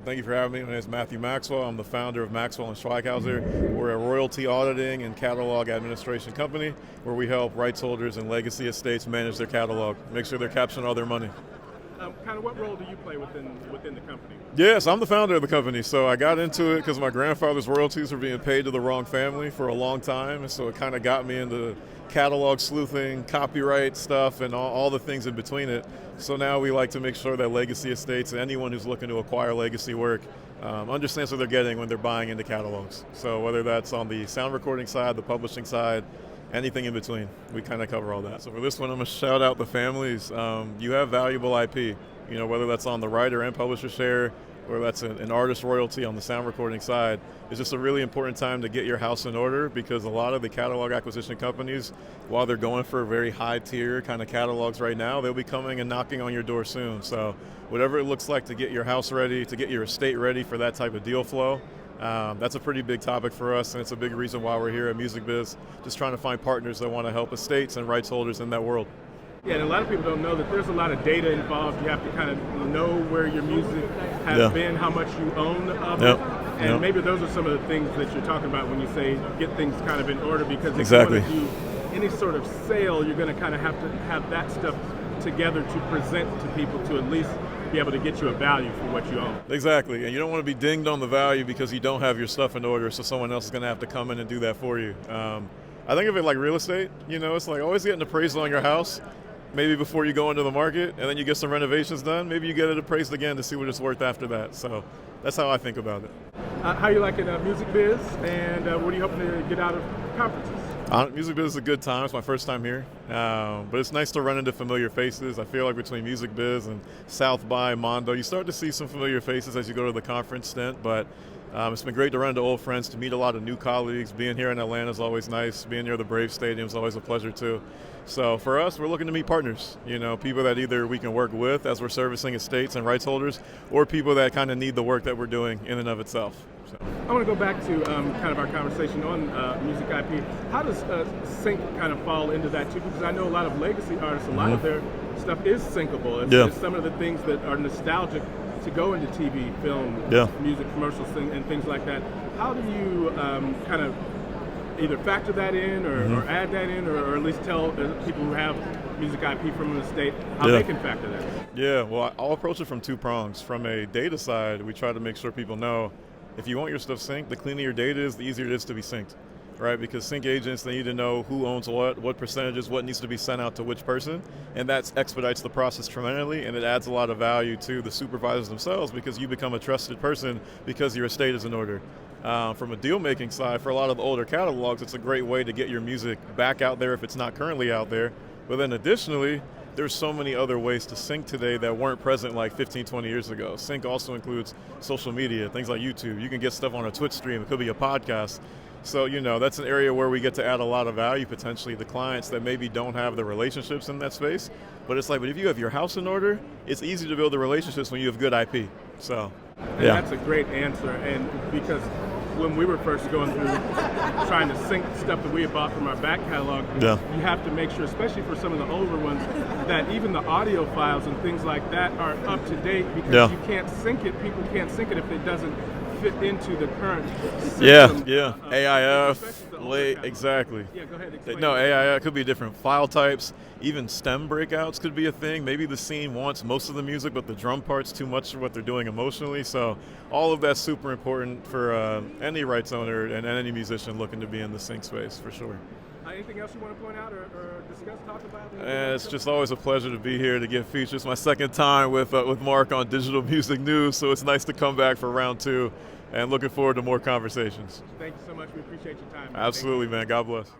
Thank you for having me. My name is Matthew Maxwell. I'm the founder of Maxwell and Schweighauser. We're a royalty auditing and catalog administration company where we help rights holders and legacy estates manage their catalog, make sure they're capturing all their money. Kind of what role do you play within the company? Yes, I'm the founder of the company. So I got into it because my grandfather's royalties were being paid to the wrong family for a long time. And so it kind of got me into catalog sleuthing, copyright stuff, and all the things in between it. So now we like to make sure that legacy estates and anyone who's looking to acquire legacy work understands what they're getting when they're buying into catalogs. So whether that's on the sound recording side, the publishing side, anything in between, we kind of cover all that. So for this one, I'm going to shout out the families. You have valuable IP, whether that's on the writer and publisher share, or that's an artist royalty on the sound recording side. It's just a really important time to get your house in order, because a lot of the catalog acquisition companies, while they're going for very high tier kind of catalogs right now, they'll be coming and knocking on your door soon. So whatever it looks like to get your house ready, to get your estate ready for that type of deal flow, that's a pretty big topic for us, and it's a big reason why we're here at Music Biz, just trying to find partners that want to help estates and rights holders in that world. Yeah, and a lot of people don't know that there's a lot of data involved. You have to kind of know where your music has been, how much you own of it, and maybe those are some of the things that you're talking about when you say get things kind of in order, because if you want to do any sort of sale, you're going to kind of have to have that stuff together to present to people to at least be able to get you a value for what you own. Exactly, and you don't want to be dinged on the value because you don't have your stuff in order, so someone else is going to have to come in and do that for you. I think of it like real estate. It's like always getting appraisal on your house, maybe before you go into the market, and then you get some renovations done, maybe you get it appraised again to see what it's worth after that. So that's how I think about it. How you liking Music Biz, and what are you hoping to get out of conferences? Music Biz is a good time. It's my first time here, but it's nice to run into familiar faces. I feel like between Music Biz and South by Mondo, you start to see some familiar faces as you go to the conference stint, but it's been great to run into old friends, to meet a lot of new colleagues. Being here in Atlanta is always nice. Being near the Braves Stadium is always a pleasure too. So for us, we're looking to meet partners, people that either we can work with as we're servicing estates and rights holders, or people that kind of need the work that we're doing in and of itself. So. I want to go back to kind of our conversation on music IP. How does sync kind of fall into that too? Because I know a lot of legacy artists, a lot of their stuff is syncable. It's some of the things that are nostalgic to go into TV, film, music, commercials, and things like that. How do you kind of either factor that in or add that in, or at least tell people who have music IP from an estate how they can factor that in? Yeah, well, I'll approach it from two prongs. From a data side, we try to make sure people know if you want your stuff synced, the cleaner your data is, the easier it is to be synced. Right, because sync agents, they need to know who owns what percentages, what needs to be sent out to which person, and that expedites the process tremendously, and it adds a lot of value to the supervisors themselves, because you become a trusted person because your estate is in order. From a deal-making side, for a lot of the older catalogs, it's a great way to get your music back out there if it's not currently out there, but then additionally, there's so many other ways to sync today that weren't present like 15, 20 years ago. Sync also includes social media, things like YouTube. You can get stuff on a Twitch stream, it could be a podcast. So, that's an area where we get to add a lot of value potentially to clients that maybe don't have the relationships in that space. But it's like, but if you have your house in order, it's easy to build the relationships when you have good IP. So, and that's a great answer. And because when we were first going through trying to sync stuff that we had bought from our back catalog, you have to make sure, especially for some of the older ones, that even the audio files and things like that are up to date, because you can't sync it. People can't sync it if it doesn't fit into the current system. AIF, exactly. Yeah, go ahead. Explain. No, AIF could be different file types. Even stem breakouts could be a thing. Maybe the scene wants most of the music, but the drum part's too much for what they're doing emotionally. So all of that's super important for any rights owner and any musician looking to be in the sync space, for sure. Anything else you want to point out or discuss, talk about? It's just always a pleasure to be here to give features. My second time with Mark on Digital Music News, so it's nice to come back for round two, and looking forward to more conversations. Thank you so much. We appreciate your time. Absolutely, man. God bless.